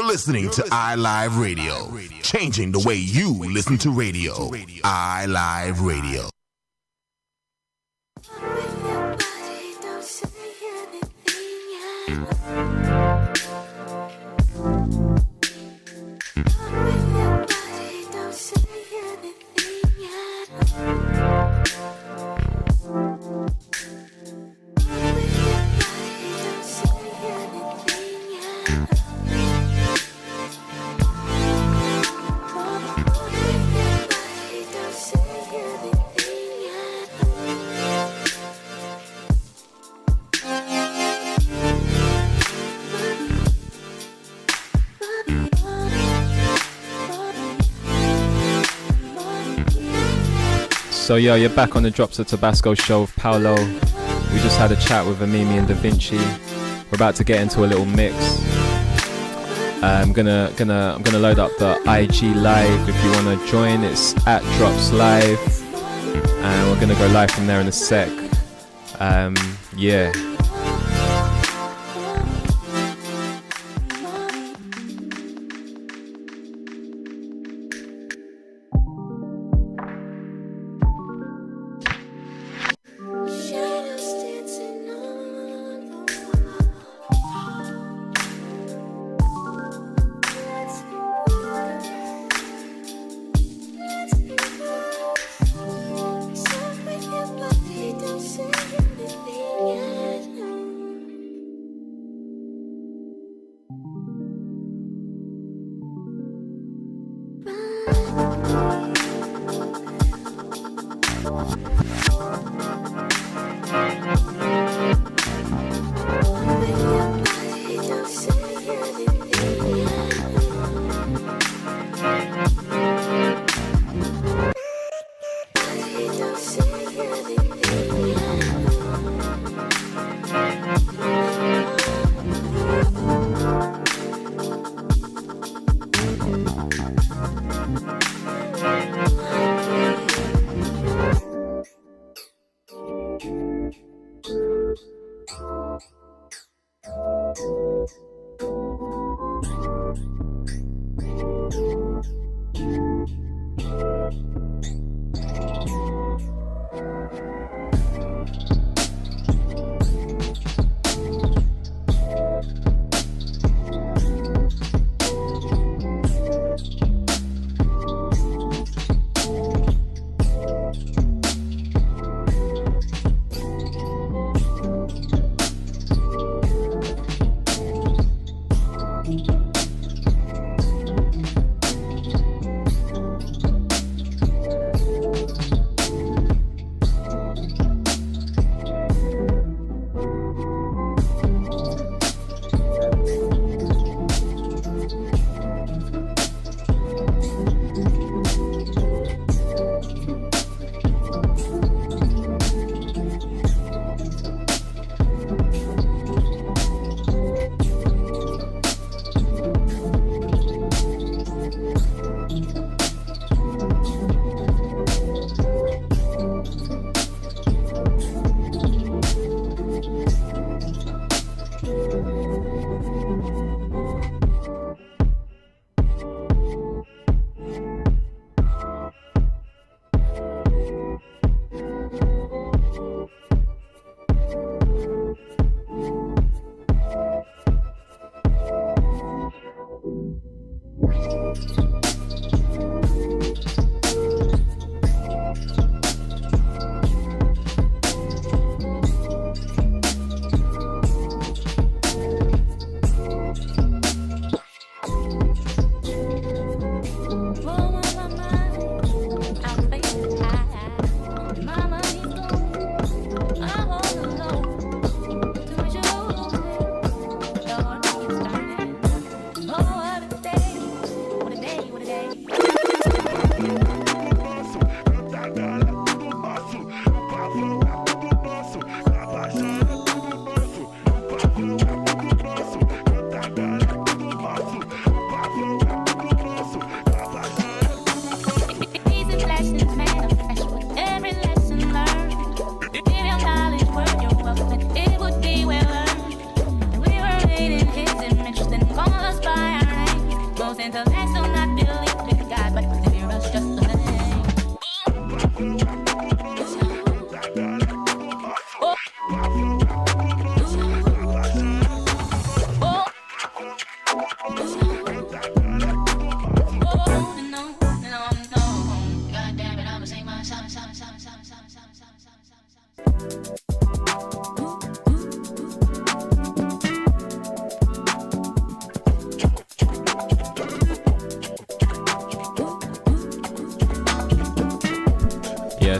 You're listening to iLive Radio, changing the way you listen to radio. iLive Radio. So yo, you're back on the Drops of Tabasco show with Paolo. We just had a chat with Amimi and Da Vinci. We're about to get into a little mix. I'm gonna load up the IG live. If you wanna join, it's at Drops Live, and we're gonna go live from there in a sec. Yeah. Don't say anything yet.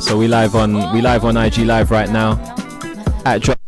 So we live on IG Live right now at Drop.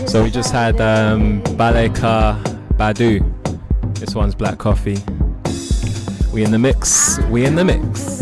So we just had Baleka Badu. This one's Black Coffee. We in the mix. We in the mix.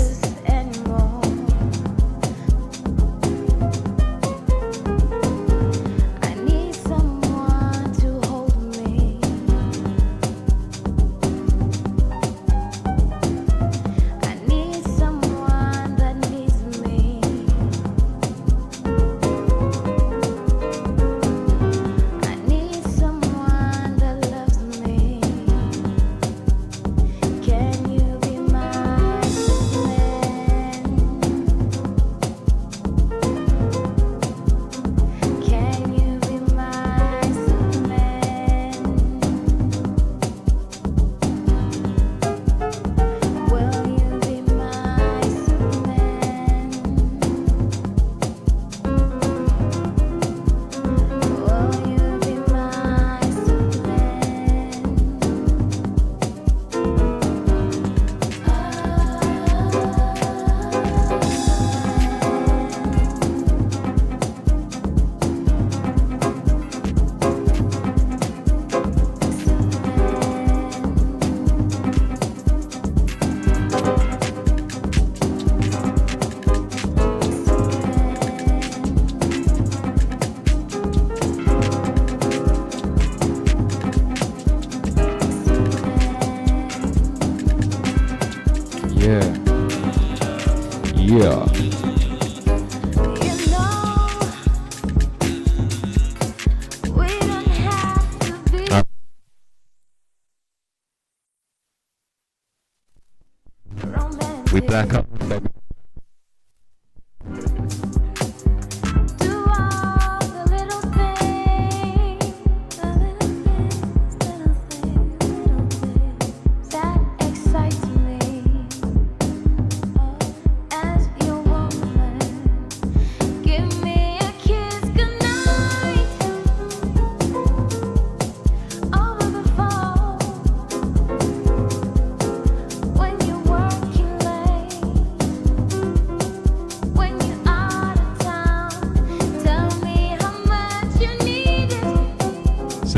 We black up, baby.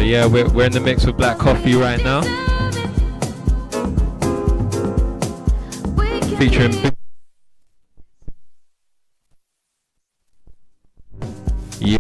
Yeah, we're in the mix with Black Coffee right now, featuring yeah.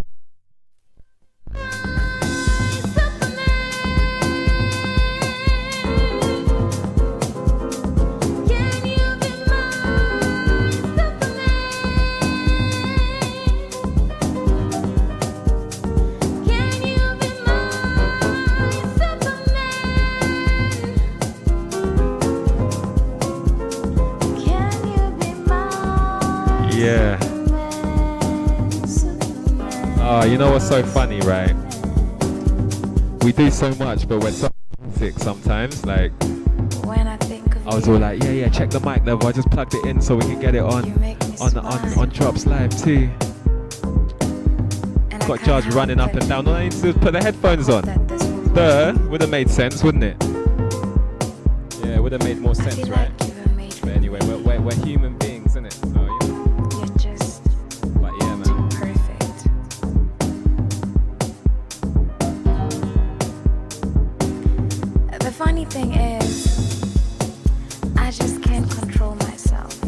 Oh, you know what's so funny, right? We do so much, but we're so sick sometimes. Like, I was all like, yeah, check the mic level. I just plugged it in so we can get it on Drops Live too. Got Judge running up and down. All I need to do is put the headphones on. Would have made sense, wouldn't it? Yeah, would have made more sense, right? But anyway, we're human beings, innit? So, you know. You're just but yeah, man. perfect. The funny thing is, I just can't control myself.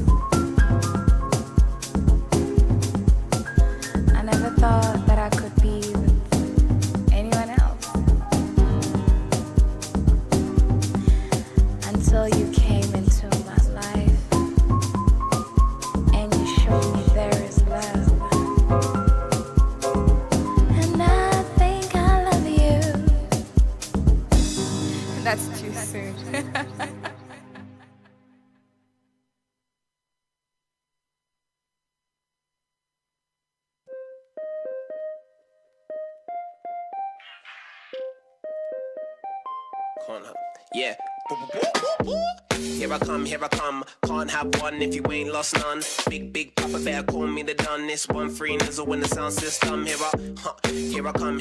I never thought that I could be with anyone else until you came into my life and you showed me there is love. And I think I love you. That's too soon. Yeah. Here I come, can't have one if you ain't lost none. Big papa bear, call me the done. This 1-3 nizzle in the sound system. Here I come,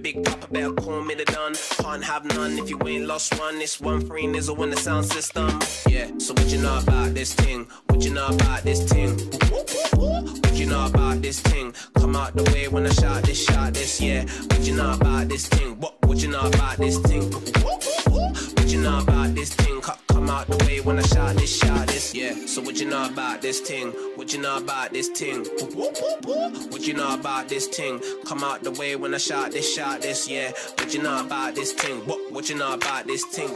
big papa bear, call me the done. Can't have none if you ain't lost one. This 1-3 nizzle in the sound system. Yeah, so what you know about this thing? What you know about this thing? What you know about this thing? Come out the way when I shout this, yeah. What you know about this thing? What you know about this thing? What you know about this thing? Come out the way when I shout this, yeah. So what you know about this thing? What you know about this thing? What you know about this thing? Come out the way when I shout this, yeah. What you know about this thing? What you know about this thing?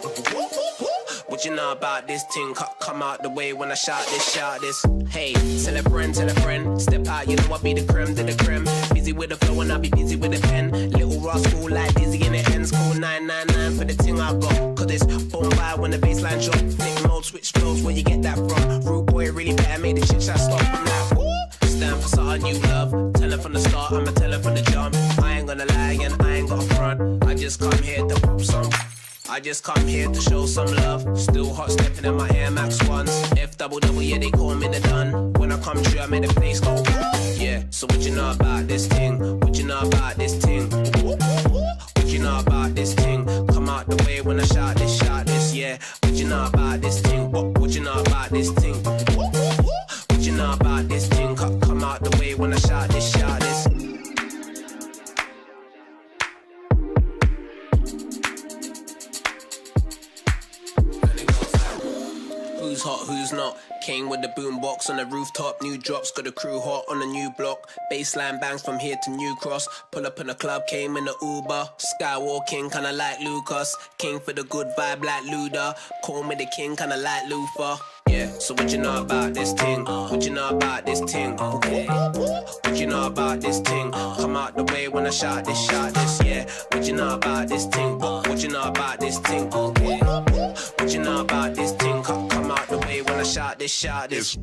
What you know about this thing? Come out the way when I shout this. Hey, tell a friend, step out, you know I be the creme de la creme. Busy with the flow and I be busy with the pen. Little rascal like Dizzy in the ends. Call 999 for the thing I got. Cause it's boom by when the baseline drop. Flick mode, switch flows, where you get that from? Rude boy really better, made the chit chat stop. I'm like, woo! Stand for something you love. Tell her from the start, I'ma tell her from the jump. I ain't gonna lie and I ain't got a front. I just come here to pop some. I just come here to show some love. Still hot stepping in my Air Max ones. F double, yeah, they call me the done. When I come true, I made the place go. Yeah, so what you know about this thing? What you know about this thing? What you know about this thing? Come out the way when I shout this, yeah. What you know about this thing? What you know about this thing? What you know about this thing? Come out the way when I shout this. Who's hot, who's not? Came with the boombox on the rooftop. New drops, got the crew hot on a new block. Baseline bangs from here to New Cross. Pull up in the club, came in the Uber. Skywalking, kinda like Lucas. King for the good vibe like Luda. Call me the king, kinda like Luther. Yeah, so what you know about this thing? What you know about this thing? Okay. What you know about this thing? Come out the way when I shout this, yeah. What you know about this thing? What you know about this thing? Okay. What you know about this thing? Come out the way when I shout this.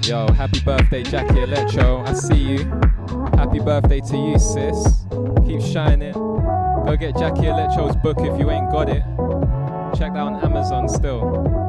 Yo, happy birthday, Jackie Electro. I see you. Happy birthday to you, sis. Keep shining. Go get Jackie Electro's book if you ain't got it. Check that on Amazon still.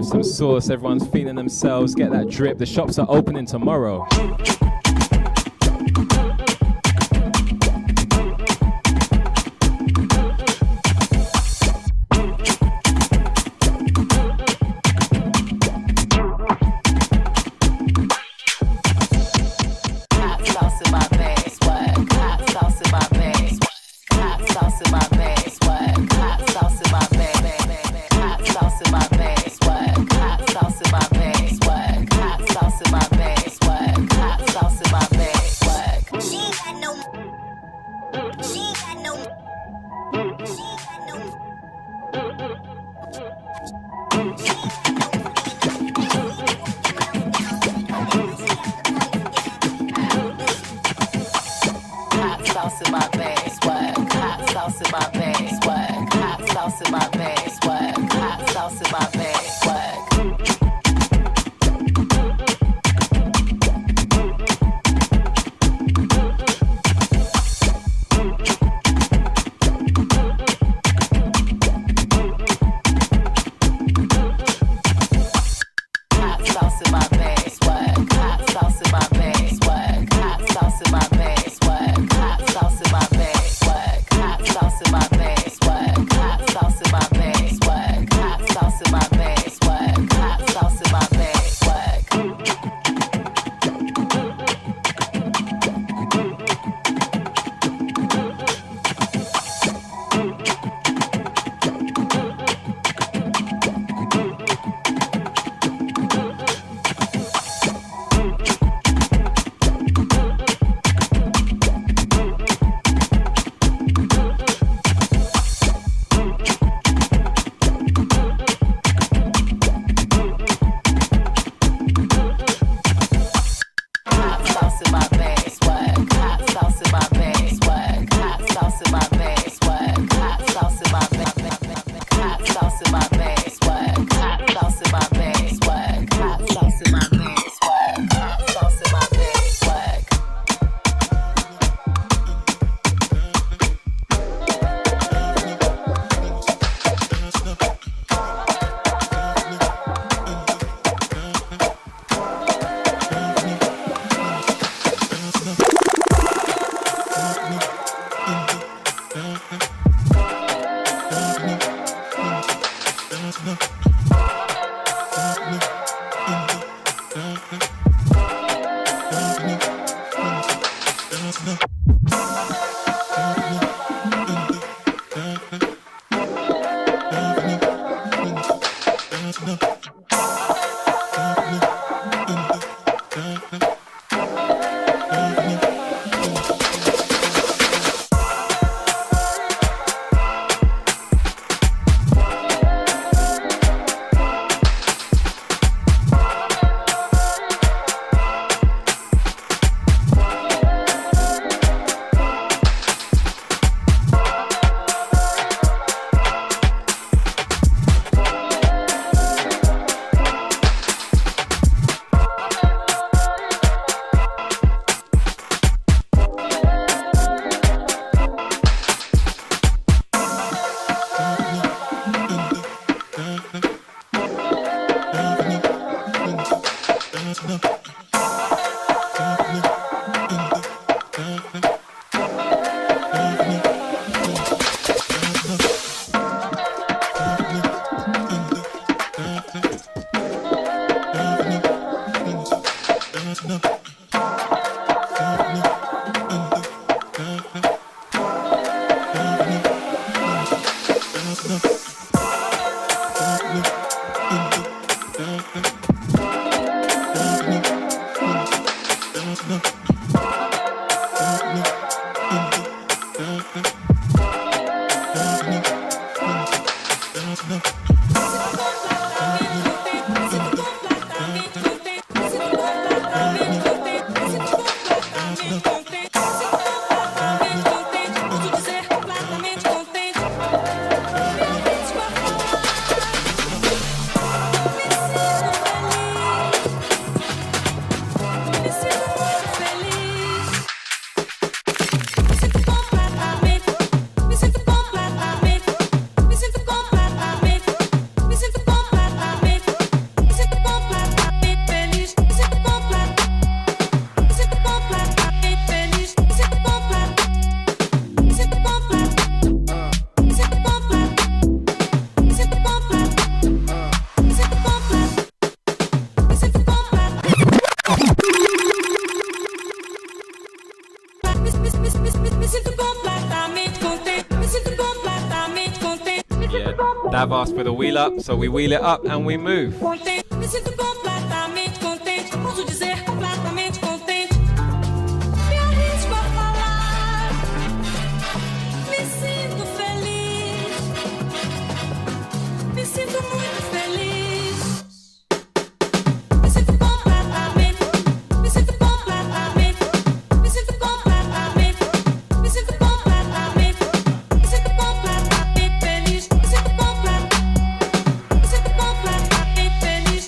Some sauce, everyone's feeling themselves, get that drip. The shops are opening tomorrow. Swag. Dav asked for the wheel up, so we wheel it up and we move. Me sinto completamente contente, posso dizer completamente contente. Me arrisco a falar, me sinto feliz, me sinto muito feliz. Me sinto completamente, me sinto completamente, me sinto completamente, me sinto completamente, me sinto completamente feliz, me sinto completamente feliz.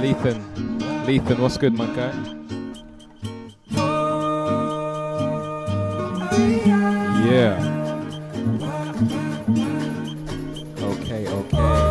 Lethan. Lethan, what's good, my guy? Yeah. Okay, okay.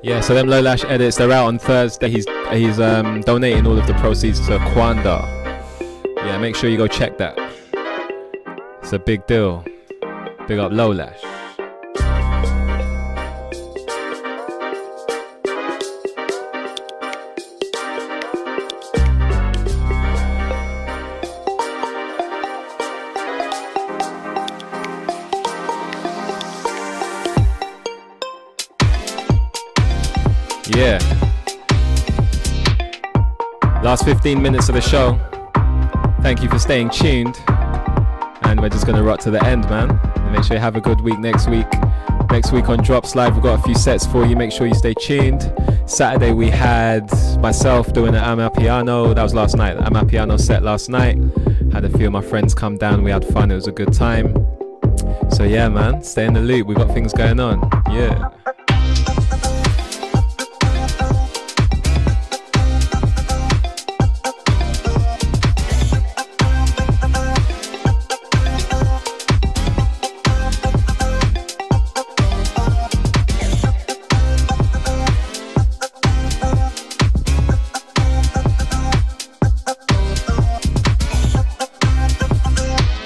Yeah, so them Low Lash edits, they're out on Thursday. He's donating all of the proceeds to Kwanda. Yeah, make sure you go check that. It's a big deal. Big up Low Lash. Yeah. Last 15 minutes of the show. Thank you for staying tuned. And we're just going to rock to the end, man. And make sure you have a good week next week. Next week on Drops Live, we've got a few sets for you. Make sure you stay tuned. Saturday, we had myself doing an Amapiano. That was last night. Amapiano set last night. Had a few of my friends come down. We had fun. It was a good time. So yeah, man. Stay in the loop. We've got things going on. Yeah.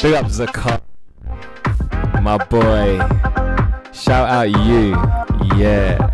Big up Zakat, my boy. Shout out you, yeah.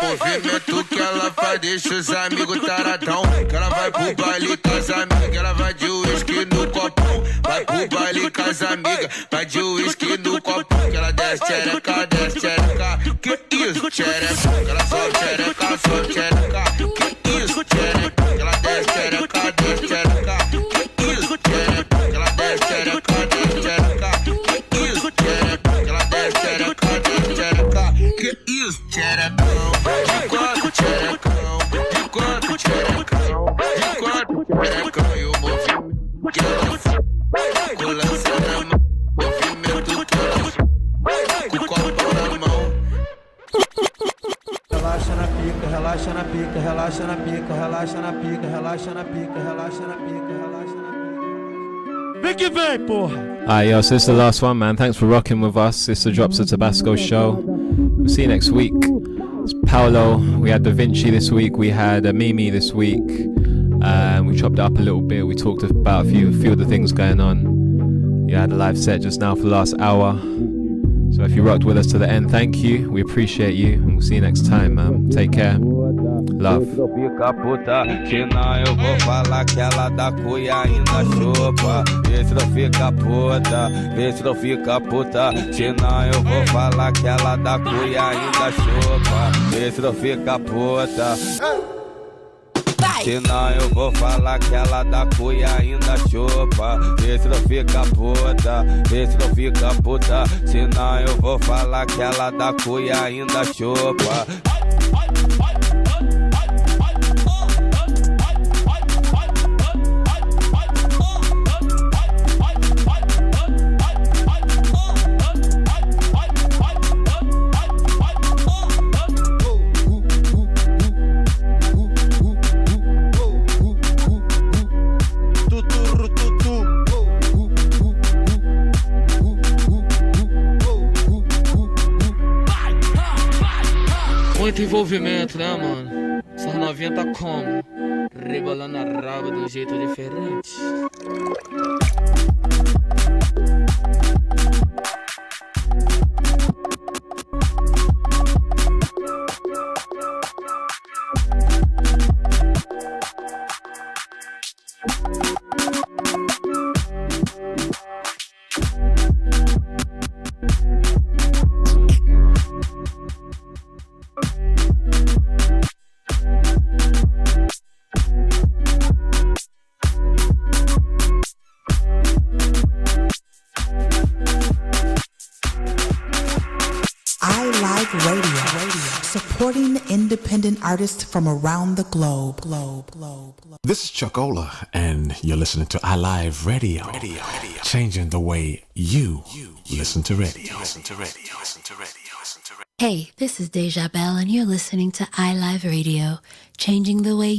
movimento que ela faz deixa os amigos taradão. Que ela vai pro baile com as amigas, ela vai de uísque no copão. Vai pro baile com as amigas, vai de uísque no copão. Que ela desce tchereca, desce tchereca. Que isso, tchereca? Que ela só tchereca, só tchereca. Que isso, tchereca? Que ela desce tchereca, desce tchereca. Que isso, tchereca? Que ela desce tchereca, desce tchereca. Que isso, tchereca? Que ela desce tchereca, desce tchereca. Que isso, tcherecão? De quatro tcherecão, de quatro tcherecão, de quatro tcherecão. E o movimento que ela faz, colança na mão, movimento que ela faz, com o copo na mão. Relaxa na pica, relaxa na pica, relaxa na pica, relaxa na pica, relaxa na pica, relaxa na pica, relaxa na pica. Vem que vem, porra! Alright, yo, so this is the last one, man. Thanks for rocking with us. It's the Drops of Tabasco show. We'll see you next week. It's Paolo. We had Da Vinci this week. We had Mimi this week. We chopped it up a little bit. We talked about a few of the things going on. You had a live set just now for the last hour. So if you rocked with us to the end, thank you. We appreciate you. And we'll see you next time, man. Take care. Love. Fica puta, senão eu vou falar que ela dá cuia ainda chupa. Vê se não fica puta, vê se não fica puta, senão eu vou falar que ela dá cuia ainda chupa. Vê se não fica puta. Senão eu vou falar que ela dá cuia ainda chupa. Vê se não fica puta, vê se não fica puta, senão eu vou falar que ela dá cuia ainda chupa. muito envolvimento, né, mano? Essas novinhas tá como? Rebolando a raba de um jeito diferente. Supporting independent artists from around the globe. This is Chuck Ola, and you're listening to iLive Radio. Changing the way you listen to radio. Hey, this is Deja Bell, and you're listening to iLive Radio, changing the way